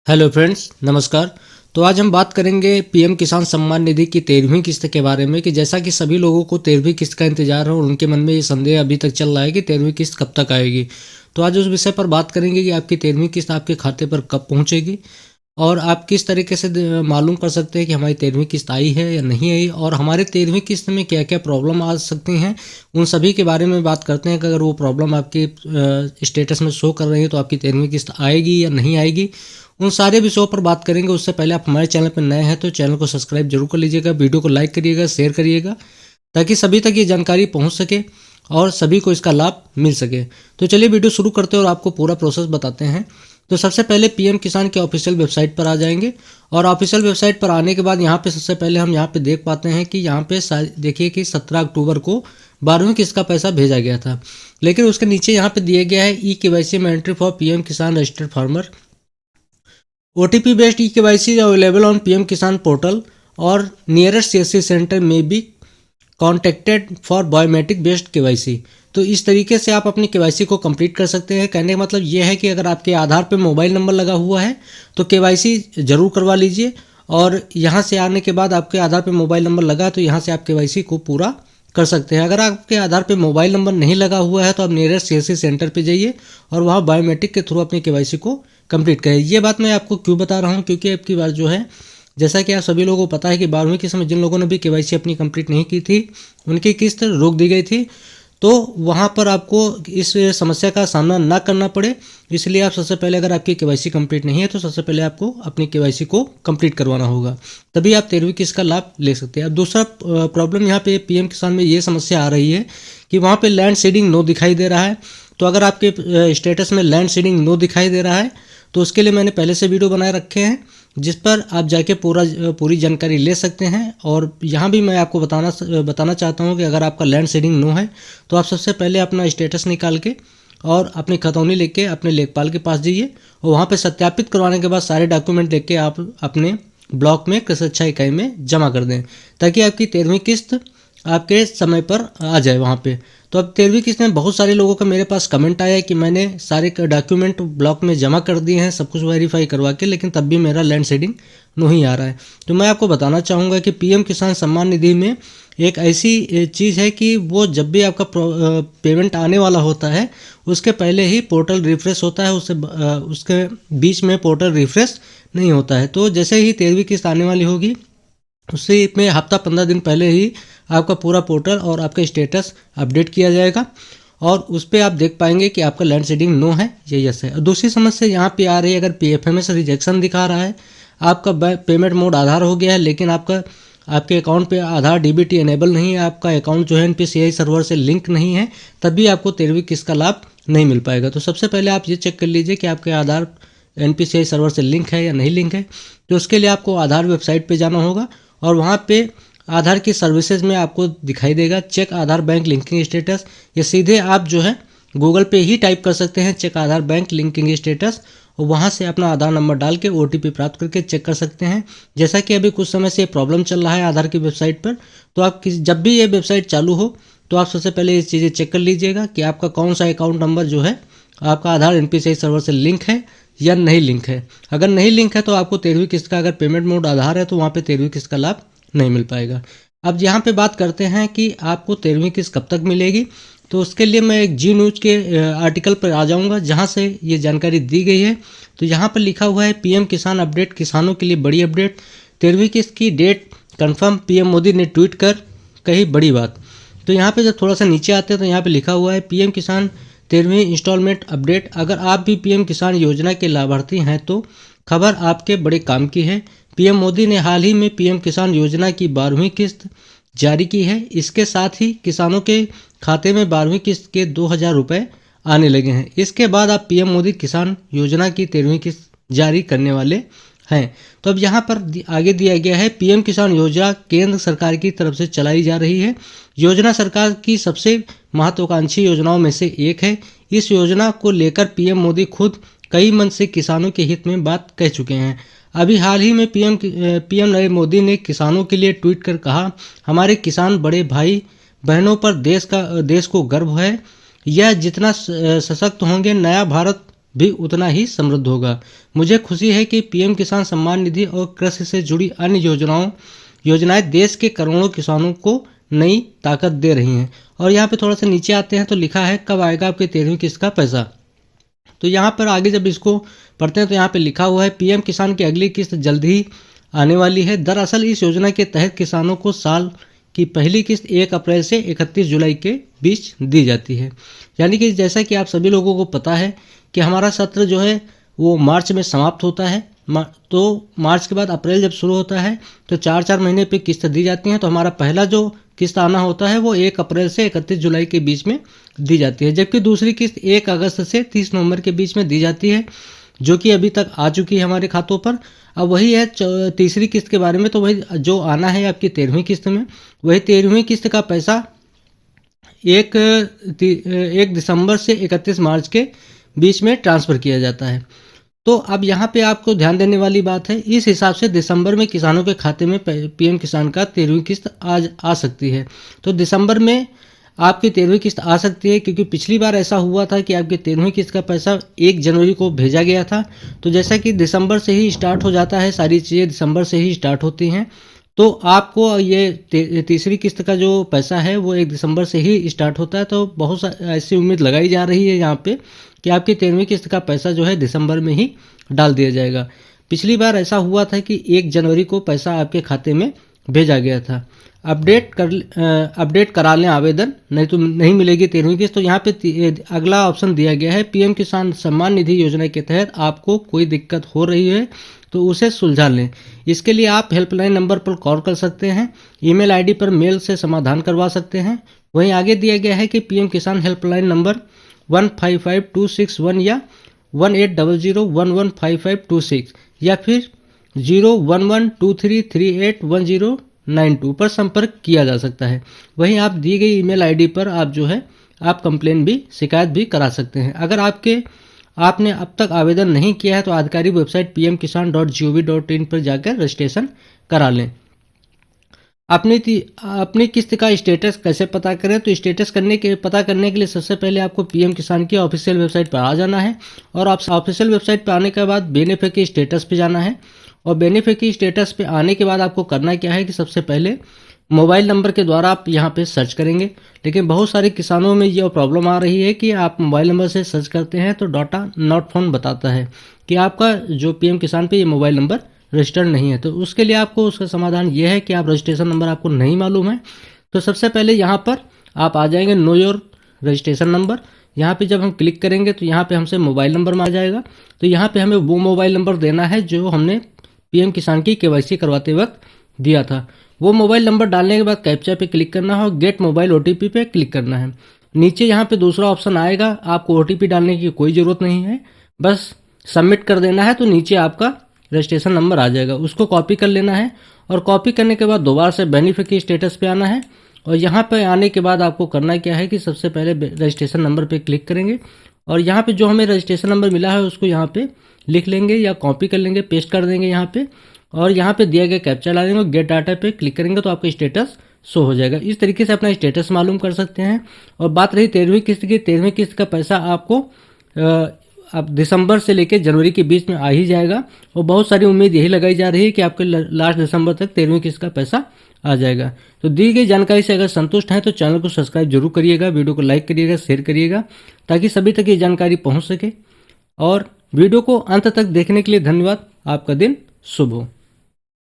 Hello friends, नमस्कार। तो आज हम बात करेंगे पीएम किसान सम्मान निधि की 13वीं किस्त के बारे में कि जैसा कि सभी लोगों को 13वीं किस्त का इंतजार है और उनके मन में ये संदेह अभी तक चल रहा है कि 13वीं किस्त कब तक आएगी। तो आज उस विषय पर बात करेंगे कि आपकी 13वीं किस्त आपके खाते पर कब पहुंचेगी और आप किस तरीके से मालूम कर सकते हैं कि हमारी 13वीं किस्त आई है या नहीं आई, और हमारे 13वीं किस्त में क्या क्या प्रॉब्लम आ सकती हैं उन सभी के बारे में बात करते हैं कि अगर वो प्रॉब्लम आपके स्टेटस में शो कर रही है तो आपकी 13वीं किस्त आएगी या नहीं आएगी। उन सारे विषयों पर बात करेंगे। उससे पहले आप हमारे चैनल पर नए हैं तो चैनल को सब्सक्राइब जरूर कर लीजिएगा, वीडियो को लाइक करिएगा, शेयर करिएगा ताकि सभी तक ये जानकारी पहुंच सके और सभी को इसका लाभ मिल सके। तो चलिए वीडियो शुरू करते हैं और आपको पूरा प्रोसेस बताते हैं। तो सबसे पहले पीएम किसान के ऑफिशियल वेबसाइट पर आ जाएंगे और ऑफिशियल वेबसाइट पर आने के बाद यहाँ पे सबसे पहले हम यहाँ पे देख पाते हैं कि यहाँ पे देखिए कि 17 अक्टूबर को 12वीं किस्त का पैसा भेजा गया था, लेकिन उसके नीचे यहाँ पे दिया गया है ई-केवाईसी में एंट्री फॉर पीएम किसान registered farmer OTP based e-KYC available on PM किसान पोर्टल और नियरेस्ट सीएससी सेंटर में B contacted for biometric based KYC. तो इस तरीके से आप अपनी केवाईसी को कंप्लीट कर सकते हैं। कहने का मतलब ये है कि अगर आपके आधार पे मोबाइल नंबर लगा हुआ है तो केवाईसी जरूर करवा लीजिए, और यहाँ से आने के बाद आपके आधार पे मोबाइल नंबर लगा है तो यहाँ से आप केवाईसी को पूरा कर सकते हैं। अगर आपके आधार पे मोबाइल नंबर नहीं लगा हुआ है तो आप नियरेस्ट सीएससी सेंटर पे जाइए और वहाँ बायोमेट्रिक के थ्रू अपनी केवाईसी को कंप्लीट करें। ये बात मैं आपको क्यों बता रहा हूँ, क्योंकि अब की बार जो है, जैसा कि आप सभी लोगों को पता है कि 12वीं के समय जिन लोगों ने भी केवाईसी अपनी कंप्लीट नहीं की थी उनकी किस्त रोक दी गई थी, तो वहाँ पर आपको इस समस्या का सामना ना करना पड़े, इसलिए आप सबसे पहले अगर आपकी केवाईसी कंप्लीट नहीं है तो सबसे पहले आपको अपनी केवाईसी को कंप्लीट करवाना होगा, तभी आप 13वीं किस्त का लाभ ले सकते हैं। अब दूसरा प्रॉब्लम यहाँ पे पीएम किसान में ये समस्या आ रही है कि वहाँ पे लैंड सीडिंग नो दिखाई दे रहा है। तो अगर आपके स्टेटस में लैंड सीडिंग नो दिखाई दे रहा है तो उसके लिए मैंने पहले से वीडियो बनाए रखे हैं जिस पर आप जाके पूरी जानकारी ले सकते हैं। और यहाँ भी मैं आपको बताना चाहता हूँ कि अगर आपका लैंड सीडिंग नो है तो आप सबसे पहले अपना स्टेटस निकाल के और अपनी खतौनी लेके अपने लेखपाल के पास जाइए और वहाँ पे सत्यापित करवाने के बाद सारे डॉक्यूमेंट लेके आप अपने ब्लॉक में कृषि शिक्षा इकाई में जमा कर दें ताकि आपकी 13वीं किस्त आपके समय पर आ जाए वहाँ पे। तो अब 13वीं किस्त में बहुत सारे लोगों का मेरे पास कमेंट आया है कि मैंने सारे डॉक्यूमेंट ब्लॉक में जमा कर दिए हैं सब कुछ वेरीफाई करवा के, लेकिन तब भी मेरा लैंड सीडिंग नहीं आ रहा है। तो मैं आपको बताना चाहूँगा कि पीएम किसान सम्मान निधि में एक ऐसी चीज़ है कि वो जब भी आपका पेमेंट आने वाला होता है उसके पहले ही पोर्टल रिफ्रेश होता है, उसके बीच में पोर्टल रिफ्रेश नहीं होता है। तो जैसे ही 13वीं किस्त आने वाली होगी उससे में हफ्ता 15 दिन पहले ही आपका पूरा पोर्टल और आपका स्टेटस अपडेट किया जाएगा और उस पर आप देख पाएंगे कि आपका लैंड सीडिंग नो है या यस है। दूसरी समस्या यहाँ पे आ रही है, अगर PFMS रिजेक्शन दिखा रहा है, आपका पेमेंट मोड आधार हो गया है लेकिन आपके अकाउंट पे आधार DBT इनेबल नहीं है, आपका अकाउंट जो है NPCI सर्वर से लिंक नहीं है, तब भी आपको 13वीं किस्त का लाभ नहीं मिल पाएगा। तो सबसे पहले आप ये चेक कर लीजिए कि आपके आधार NPCI सर्वर से लिंक है या नहीं लिंक है। तो उसके लिए आपको आधार वेबसाइट पे जाना होगा और वहाँ पे आधार की सर्विसेज में आपको दिखाई देगा चेक आधार बैंक लिंकिंग स्टेटस, या सीधे आप जो है गूगल पे ही टाइप कर सकते हैं चेक आधार बैंक लिंकिंग स्टेटस और वहाँ से अपना आधार नंबर डाल के OTP प्राप्त करके चेक कर सकते हैं। जैसा कि अभी कुछ समय से प्रॉब्लम चल रहा है आधार की वेबसाइट पर, तो आप जब भी ये वेबसाइट चालू हो तो आप सबसे पहले ये चीज़ें चेक कर लीजिएगा कि आपका कौन सा अकाउंट नंबर जो है आपका आधार NPCI सर्वर से लिंक है या नहीं लिंक है। अगर नहीं लिंक है तो आपको 13वीं किस्त का, अगर पेमेंट मोड आधार है तो वहाँ पे 13वीं किस्त का लाभ नहीं मिल पाएगा। अब यहाँ पे बात करते हैं कि आपको 13वीं किस्त कब तक मिलेगी। तो उसके लिए मैं एक जी न्यूज़ के आर्टिकल पर आ जाऊँगा जहाँ से ये जानकारी दी गई है। तो यहाँ पर लिखा हुआ है पीएम किसान अपडेट, किसानों के लिए बड़ी अपडेट, 13वीं किस्त की डेट कन्फर्म, पीएम मोदी ने ट्वीट कर कही बड़ी बात। तो यहाँ पे जब थोड़ा सा नीचे आते हैं तो यहाँ पे लिखा हुआ है पीएम किसान 13वीं इंस्टॉलमेंट अपडेट। अगर आप भी पीएम किसान योजना के लाभार्थी हैं तो खबर आपके बड़े काम की है। पीएम मोदी ने हाल ही में पीएम किसान योजना की 12वीं किस्त जारी की है। इसके साथ ही किसानों के खाते में 12वीं किस्त के 2000 रुपये आने लगे हैं। इसके बाद आप पीएम मोदी किसान योजना की 13वीं किस्त जारी करने वाले हैं। तो अब यहाँ पर आगे दिया गया है पीएम किसान योजना केंद्र सरकार की तरफ से चलाई जा रही है। योजना सरकार की सबसे महत्वाकांक्षी योजनाओं में से एक है। इस योजना को लेकर पीएम मोदी खुद कई मंच से किसानों के हित में बात कह चुके हैं। अभी हाल ही में पीएम नरेंद्र मोदी ने किसानों के लिए ट्वीट कर कहा, हमारे किसान बड़े भाई बहनों पर देश को गर्व है। यह जितना सशक्त होंगे नया भारत भी उतना ही समृद्ध होगा। मुझे खुशी है कि पीएम किसान सम्मान निधि और कृषि से जुड़ी अन्य योजनाएं देश के करोड़ों किसानों को नई ताकत दे रही हैं। और यहाँ पे थोड़ा सा नीचे आते हैं तो लिखा है कब आएगा आपके 13वीं किस्त का पैसा। तो यहाँ पर आगे जब इसको पढ़ते हैं तो यहाँ पे लिखा हुआ है पीएम किसान की अगली किस्त जल्द ही आने वाली है। दरअसल इस योजना के तहत किसानों को साल की पहली किस्त 1 अप्रैल से 31 जुलाई के बीच दी जाती है। यानी कि जैसा कि आप सभी लोगों को पता है कि हमारा सत्र जो है वो मार्च में समाप्त होता है। तो मार्च के बाद अप्रैल जब शुरू होता है तो 4-4 महीने पे किस्त दी जाती हैं। तो हमारा पहला जो किस्त आना होता है वो 1 अप्रैल से 31 जुलाई के बीच में दी जाती है, जबकि दूसरी किस्त 1 अगस्त से 30 नवंबर के बीच में दी जाती है, जो कि अभी तक आ चुकी है हमारे खातों पर। अब वही है तीसरी किस्त के बारे में, तो वही जो आना है आपकी 13वीं किस्त में, वही 13वीं किस्त का पैसा 1 दिसंबर से 31 मार्च के बीच में ट्रांसफ़र किया जाता है। तो अब यहाँ पे आपको ध्यान देने वाली बात है, इस हिसाब से दिसंबर में किसानों के खाते में पीएम किसान का 13वीं किस्त आज आ सकती है। तो दिसंबर में आपकी 13वीं किस्त आ सकती है, क्योंकि पिछली बार ऐसा हुआ था कि आपकी 13वीं किस्त का पैसा 1 जनवरी को भेजा गया था। तो जैसा कि दिसंबर से ही स्टार्ट हो जाता है, सारी चीज़ें दिसंबर से ही स्टार्ट होती हैं, तो आपको ये तीसरी किस्त का जो पैसा है वो 1 दिसंबर से ही स्टार्ट होता है। तो बहुत ऐसी उम्मीद लगाई जा रही है यहाँ पे कि आपकी 13वीं किस्त का पैसा जो है दिसंबर में ही डाल दिया जाएगा। पिछली बार ऐसा हुआ था कि 1 जनवरी को पैसा आपके खाते में भेजा गया था। अपडेट करा लें आवेदन, नहीं तो नहीं मिलेगी 13वीं किस्त। तो यहाँ पे अगला ऑप्शन दिया गया है, पीएम किसान सम्मान निधि योजना के तहत आपको कोई दिक्कत हो रही है तो उसे सुलझा लें। इसके लिए आप हेल्पलाइन नंबर पर कॉल कर सकते हैं, ईमेल आईडी पर मेल से समाधान करवा सकते हैं। वहीं आगे दिया गया है कि पीएम किसान हेल्पलाइन नंबर 155261 या 1800115526 या फिर 01123381092 पर संपर्क किया जा सकता है। वहीं आप दी गई ईमेल आईडी पर आप जो है आप कंप्लेन भी, शिकायत भी करा सकते हैं। अगर आपने अब तक आवेदन नहीं किया है तो आधिकारिक वेबसाइट pmkisan.gov.in पर जाकर रजिस्ट्रेशन करा लें। अपनी किस्त का स्टेटस कैसे पता करें, तो स्टेटस पता करने के लिए सबसे पहले आपको पीएम किसान की ऑफिशियल वेबसाइट पर आ जाना है, और आप ऑफिशियल वेबसाइट पर आने के बाद बेनिफिट की स्टेटस पे जाना है। और बेनिफिट की स्टेटस पे आने के बाद आपको करना क्या है कि सबसे पहले मोबाइल नंबर के द्वारा आप यहाँ पे सर्च करेंगे। लेकिन बहुत सारे किसानों में ये प्रॉब्लम आ रही है कि आप मोबाइल नंबर से सर्च करते हैं तो डाटा नॉट फाउंड बताता है कि आपका जो पीएम किसान पे ये मोबाइल नंबर रजिस्टर्ड नहीं है। तो उसके लिए आपको उसका समाधान ये है कि आप रजिस्ट्रेशन नंबर आपको नहीं मालूम है, तो सबसे पहले यहाँ पर आप आ जाएंगे नो योर रजिस्ट्रेशन नंबर। यहाँ पे जब हम क्लिक करेंगे तो यहाँ पे हमसे मोबाइल नंबर में आ जाएगा। तो यहाँ पे हमें वो मोबाइल नंबर देना है जो हमने पीएम किसान की केवाईसी करवाते वक्त दिया था। वो मोबाइल नंबर डालने के बाद कैप्चा पे क्लिक करना है और गेट मोबाइल ओटीपी पे क्लिक करना है। नीचे यहाँ पे दूसरा ऑप्शन आएगा, आपको ओटीपी डालने की कोई ज़रूरत नहीं है, बस सबमिट कर देना है। तो नीचे आपका रजिस्ट्रेशन नंबर आ जाएगा, उसको कॉपी कर लेना है और कॉपी करने के बाद दोबारा से बेनिफिट की स्टेटस पे आना है। और यहाँ पे आने के बाद आपको करना क्या है कि सबसे पहले रजिस्ट्रेशन नंबर पे क्लिक करेंगे और यहाँ पे जो हमें रजिस्ट्रेशन नंबर मिला है उसको यहाँ पे लिख लेंगे या कॉपी कर लेंगे, पेस्ट कर देंगे यहाँ पे, और यहाँ पे दिया गया कैप्चा डालेंगे और गेट डाटा पे क्लिक करेंगे तो आपका स्टेटस शो हो जाएगा। इस तरीके से अपना स्टेटस मालूम कर सकते हैं। और बात रही 13वीं किस्त की, 13वीं किस्त का पैसा आपको अब दिसंबर से लेकर जनवरी के बीच में आ ही जाएगा। और बहुत सारी उम्मीद यही लगाई जा रही है कि आपके लास्ट दिसंबर तक 13वीं किस्त का पैसा आ जाएगा। तो दी गई जानकारी से अगर संतुष्ट हैं तो चैनल को सब्सक्राइब जरूर करिएगा, वीडियो को लाइक करिएगा, शेयर करिएगा ताकि सभी तक ये जानकारी पहुंच सके। और वीडियो को अंत तक देखने के लिए धन्यवाद। आपका दिन शुभ हो।